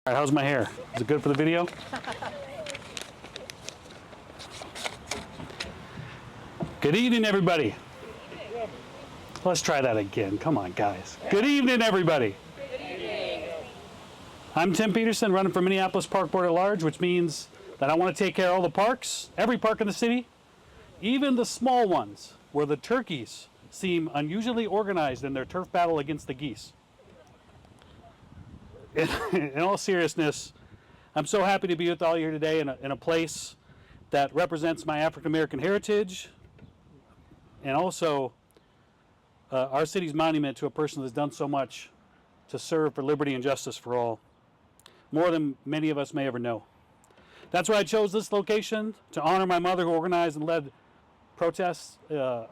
All right, how's my hair? Is it good for the video? Good evening, everybody. Let's try that again. Come on, guys. Good evening, everybody. Good evening. I'm Tim Peterson, running for Minneapolis Park Board At-Large, which means that I want to take care of all the parks, every park in the city, even the small ones, where the turkeys seem unusually organized in their turf battle against the geese. In all seriousness, I'm so happy to be with all you here today in a place that represents my African American heritage, and also our city's monument to a person that's done so much to serve for liberty and justice for all, more than many of us may ever know. That's why I chose this location, to honor my mother, who organized and led protests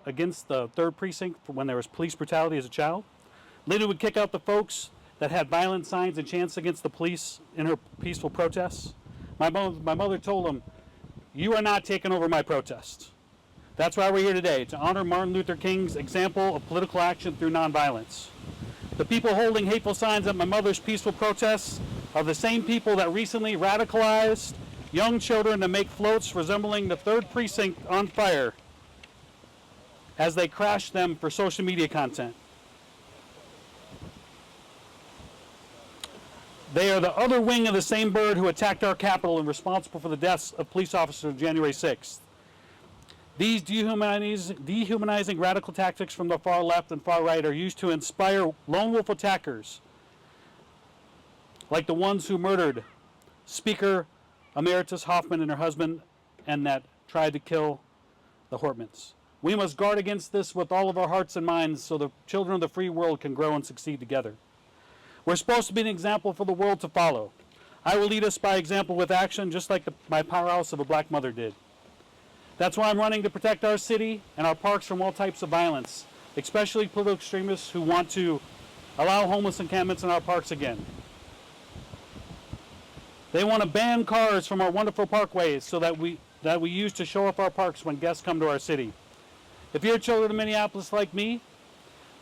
against the 3rd Precinct when there was police brutality as a child. Lydia would kick out the folks that had violent signs and chants against the police in her peaceful protests. My mother told them, "You are not taking over my protest." That's why we're here today, to honor Martin Luther King's example of political action through nonviolence. The people holding hateful signs at my mother's peaceful protests are the same people that recently radicalized young children to make floats resembling the 3rd Precinct on fire as they crashed them for social media content. They are the other wing of the same bird who attacked our Capitol and responsible for the deaths of police officers on January 6th. These dehumanizing radical tactics from the far left and far right are used to inspire lone wolf attackers like the ones who murdered Speaker Emeritus Hoffman and her husband, and that tried to kill the Hortmans. We must guard against this with all of our hearts and minds so the children of the free world can grow and succeed together. We're supposed to be an example for the world to follow. I will lead us by example with action, just like my powerhouse of a black mother did. That's why I'm running to protect our city and our parks from all types of violence, especially political extremists who want to allow homeless encampments in our parks again. They want to ban cars from our wonderful parkways so that we use to show off our parks when guests come to our city. If you're children of Minneapolis like me,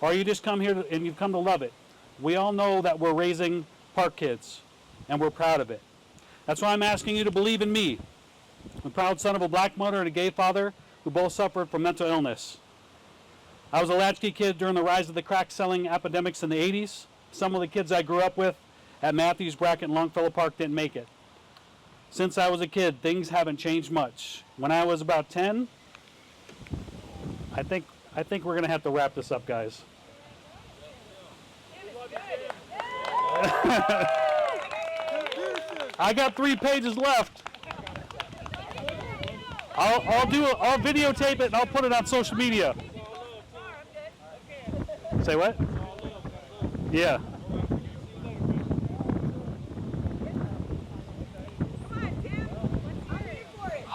or you just come here and you've come to love it, we all know that we're raising park kids, and we're proud of it. That's why I'm asking you to believe in me, the proud son of a black mother and a gay father who both suffered from mental illness. I was a latchkey kid during the rise of the crack-selling epidemics in the 80s. Some of the kids I grew up with at Matthews, Brackett, and Longfellow Park didn't make it. Since I was a kid, things haven't changed much. When I was about 10, I think we're going to have to wrap this up, guys. I got 3 pages left. I'll videotape it and I'll put it on social media. Say what? Yeah.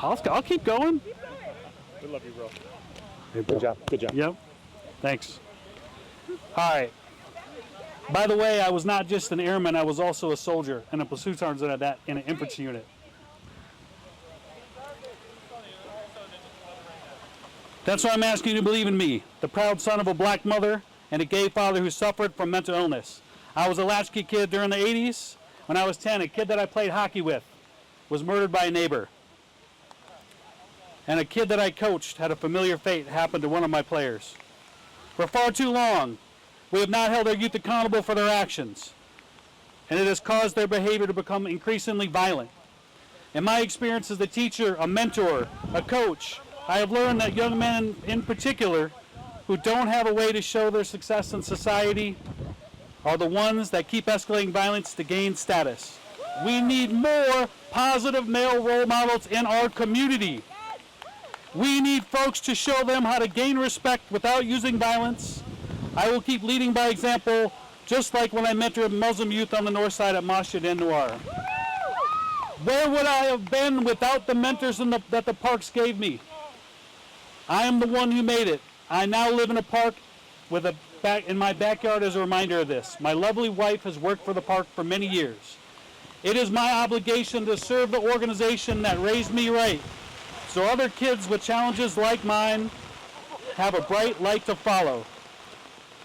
I'll keep going. We love you, bro. Good job. Good job. Yep. Thanks. All right. By the way, I was not just an airman, I was also a soldier and a platoon sergeant in an infantry unit. That's why I'm asking you to believe in me, the proud son of a black mother and a gay father who suffered from mental illness. I was a latchkey kid during the 80s. When I was 10, a kid that I played hockey with was murdered by a neighbor. And a kid that I coached had a familiar fate happen to one of my players. For far too long, we have not held our youth accountable for their actions, and it has caused their behavior to become increasingly violent. In my experience as a teacher, a mentor, a coach, I have learned that young men in particular who don't have a way to show their success in society are the ones that keep escalating violence to gain status. We need more positive male role models in our community. We need folks to show them how to gain respect without using violence. I will keep leading by example, just like when I mentored Muslim youth on the north side at Masjid Anwar. Where would I have been without the mentors that the parks gave me? I am the one who made it. I now live in a park in my backyard as a reminder of this. My lovely wife has worked for the park for many years. It is my obligation to serve the organization that raised me right, so other kids with challenges like mine have a bright light to follow.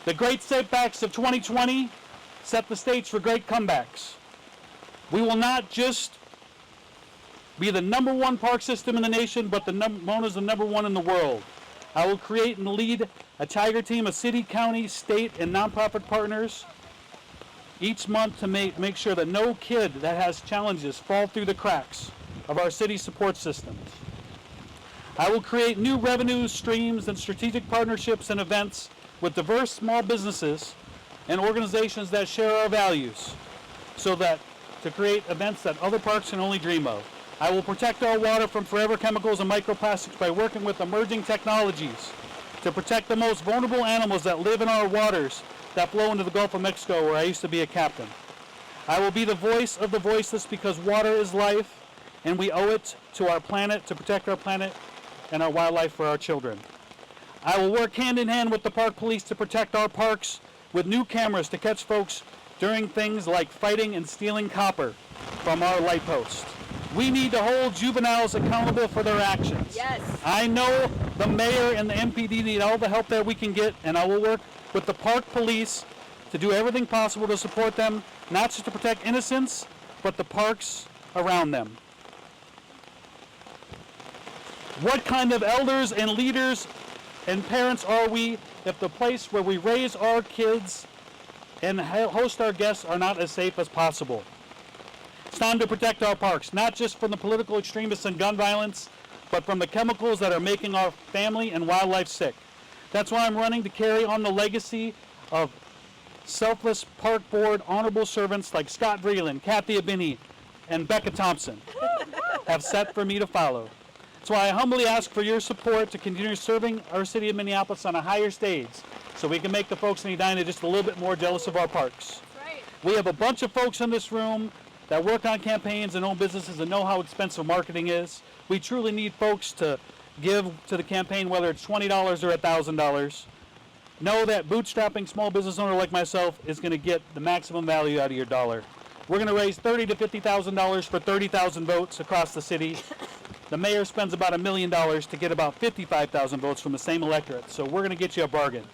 The great setbacks of 2020 set the stage for great comebacks. We will not just be the #1 park system in the nation, but known as the #1 in the world. I will create and lead a tiger team of city, county, state, and nonprofit partners each month to make sure that no kid that has challenges fall through the cracks of our city support systems. I will create new revenue streams and strategic partnerships and events with diverse small businesses and organizations that share our values, so that to create events that other parks can only dream of. I will protect our water from forever chemicals and microplastics by working with emerging technologies to protect the most vulnerable animals that live in our waters that flow into the Gulf of Mexico, where I used to be a captain. I will be the voice of the voiceless, because water is life, and we owe it to our planet to protect our planet and our wildlife for our children. I will work hand in hand with the park police to protect our parks with new cameras to catch folks doing things like fighting and stealing copper from our light post. We need to hold juveniles accountable for their actions. Yes. I know the mayor and the MPD need all the help that we can get, and I will work with the park police to do everything possible to support them, not just to protect innocents, but the parks around them. What kind of elders and leaders and parents are we if the place where we raise our kids and host our guests are not as safe as possible? It's time to protect our parks, not just from the political extremists and gun violence, but from the chemicals that are making our family and wildlife sick. That's why I'm running to carry on the legacy of selfless park board honorable servants like Scott Vreeland, Kathy Abini, and Becca Thompson have set for me to follow. That's why I humbly ask for your support to continue serving our city of Minneapolis on a higher stage, so we can make the folks in Edina just a little bit more jealous of our parks. That's right. We have a bunch of folks in this room that work on campaigns and own businesses and know how expensive marketing is. We truly need folks to give to the campaign, whether it's $20 or $1,000. Know that bootstrapping small business owner like myself is going to get the maximum value out of your dollar. We're going to raise $30,000 to $50,000 for 30,000 votes across the city. The mayor spends about $1 million to get about 55,000 votes from the same electorate, so we're going to get you a bargain.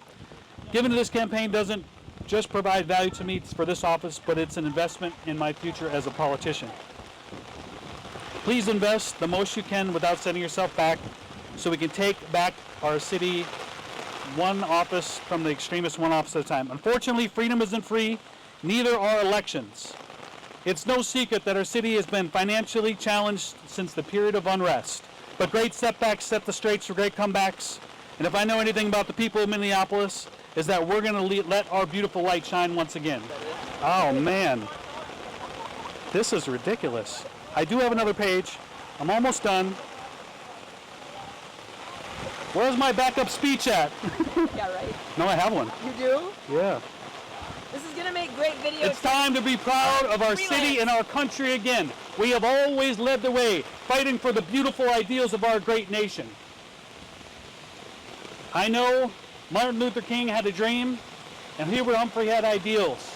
Giving to this campaign doesn't just provide value to me for this office, but it's an investment in my future as a politician. Please invest the most you can without setting yourself back, so we can take back our city one office from the extremists, one office at a time. Unfortunately, freedom isn't free, neither are elections. It's no secret that our city has been financially challenged since the period of unrest, but great setbacks set the straits for great comebacks. And if I know anything about the people of Minneapolis, is that we're going to let our beautiful light shine once again. Oh man, this is ridiculous. I do have another page. I'm almost done. Where's my backup speech at? Yeah, right. No, I have one. You do? Yeah. This is gonna make great videos. It's time to be proud of our city and our country again. We have always led the way, fighting for the beautiful ideals of our great nation. I know Martin Luther King had a dream, and Hubert Humphrey had ideals.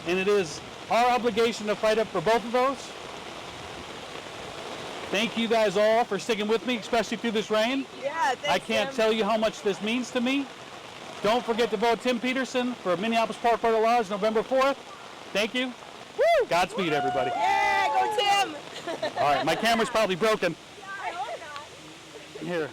And it is our obligation to fight up for both of those. Thank you guys all for sticking with me, especially through this rain. Yeah, thanks, I can't Tim. tell you how much this means to me. Don't forget to vote Tim Peterson for Minneapolis Park Board At-Large November 4th. Thank you. Woo! Godspeed, everybody. Yeah, go Tim. All right, my camera's probably broken. I hope not. Here.